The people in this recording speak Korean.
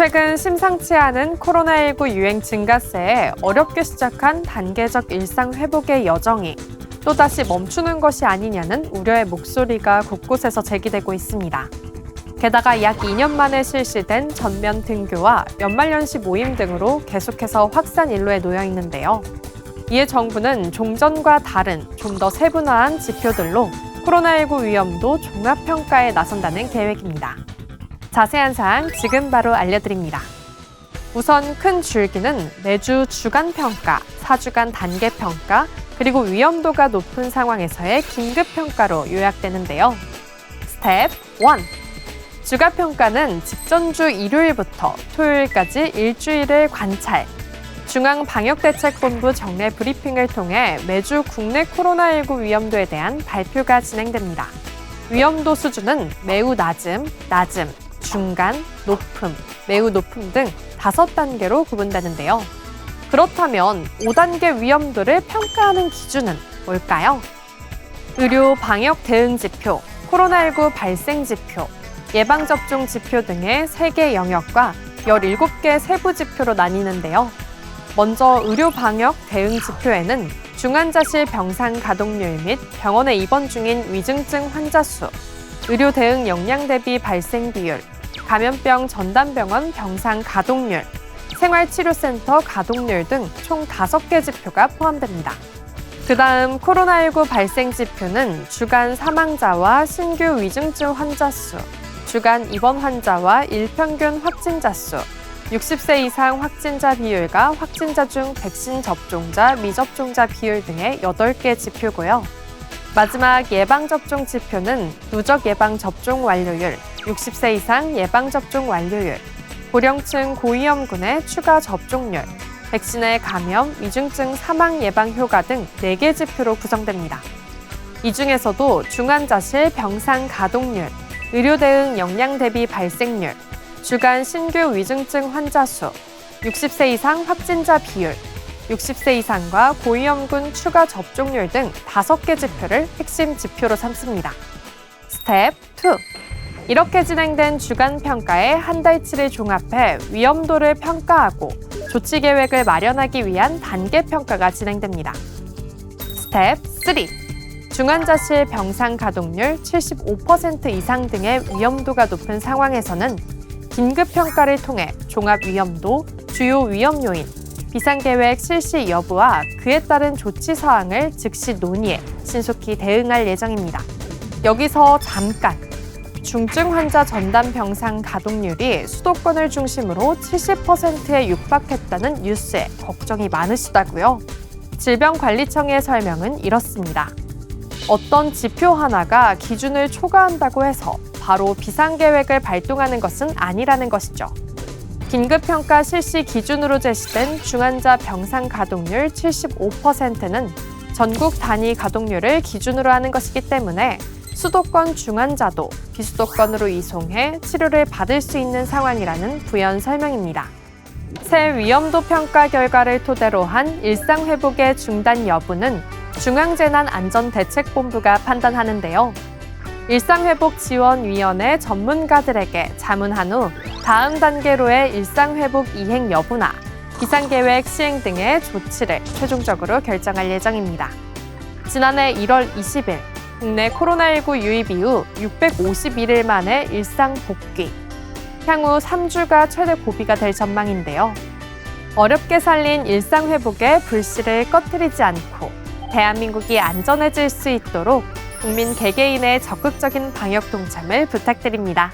최근 심상치 않은 코로나19 유행 증가세에 어렵게 시작한 단계적 일상 회복의 여정이 또다시 멈추는 것이 아니냐는 우려의 목소리가 곳곳에서 제기되고 있습니다. 게다가 약 2년 만에 실시된 전면 등교와 연말연시 모임 등으로 계속해서 확산 일로에 놓여 있는데요. 이에 정부는 종전과 다른 좀 더 세분화한 지표들로 코로나19 위험도 종합평가에 나선다는 계획입니다. 자세한 사항 지금 바로 알려드립니다. 우선 큰 줄기는 매주 주간평가, 4주간 단계평가, 그리고 위험도가 높은 상황에서의 긴급평가로 요약되는데요. 스텝 1. 주간평가는 직전주 일요일부터 토요일까지 일주일을 관찰, 중앙방역대책본부 정례 브리핑을 통해 매주 국내 코로나19 위험도에 대한 발표가 진행됩니다. 위험도 수준은 매우 낮음, 중간, 높음, 매우 높음 등 5단계로 구분되는데요. 그렇다면 5단계 위험도를 평가하는 기준은 뭘까요? 의료 방역 대응 지표, 코로나19 발생 지표, 예방접종 지표 등의 3개 영역과 17개 세부 지표로 나뉘는데요. 먼저 의료 방역 대응 지표에는 중환자실 병상 가동률 및 병원에 입원 중인 위중증 환자 수, 의료 대응 역량 대비 발생 비율, 감염병 전담병원 병상 가동률, 생활치료센터 가동률 등 총 5개 지표가 포함됩니다. 그다음 코로나19 발생 지표는 주간 사망자와 신규 위중증 환자 수, 주간 입원 환자와 일평균 확진자 수, 60세 이상 확진자 비율과 확진자 중 백신 접종자, 미접종자 비율 등의 8개 지표고요. 마지막 예방접종 지표는 누적 예방접종 완료율, 60세 이상 예방접종 완료율, 고령층 고위험군의 추가 접종률, 백신의 감염, 위중증 사망 예방 효과 등 4개 지표로 구성됩니다. 이 중에서도 중환자실 병상 가동률, 의료 대응 역량 대비 발생률, 주간 신규 위중증 환자 수, 60세 이상 확진자 비율, 60세 이상과 고위험군 추가 접종률 등 5개 지표를 핵심 지표로 삼습니다. 스텝 2. 이렇게 진행된 주간 평가에 한 달치를 종합해 위험도를 평가하고 조치 계획을 마련하기 위한 단계 평가가 진행됩니다. 스텝 3. 중환자실 병상 가동률 75% 이상 등의 위험도가 높은 상황에서는 긴급 평가를 통해 종합 위험도, 주요 위험 요인, 비상계획 실시 여부와 그에 따른 조치 사항을 즉시 논의해 신속히 대응할 예정입니다. 여기서 잠깐! 중증 환자 전담 병상 가동률이 수도권을 중심으로 70%에 육박했다는 뉴스에 걱정이 많으시다고요? 질병관리청의 설명은 이렇습니다. 어떤 지표 하나가 기준을 초과한다고 해서 바로 비상계획을 발동하는 것은 아니라는 것이죠. 긴급평가 실시 기준으로 제시된 중환자 병상 가동률 75%는 전국 단위 가동률을 기준으로 하는 것이기 때문에 수도권 중환자도 비수도권으로 이송해 치료를 받을 수 있는 상황이라는 부연 설명입니다. 새 위험도 평가 결과를 토대로 한 일상회복의 중단 여부는 중앙재난안전대책본부가 판단하는데요. 일상회복지원위원회 전문가들에게 자문한 후 다음 단계로의 일상회복 이행 여부나 비상계획 시행 등의 조치를 최종적으로 결정할 예정입니다. 지난해 1월 20일 국내 코로나19 유입 이후 651일 만에 일상 복귀. 향후 3주가 최대 고비가 될 전망인데요. 어렵게 살린 일상 회복의 불씨를 꺼뜨리지 않고 대한민국이 안전해질 수 있도록 국민 개개인의 적극적인 방역 동참을 부탁드립니다.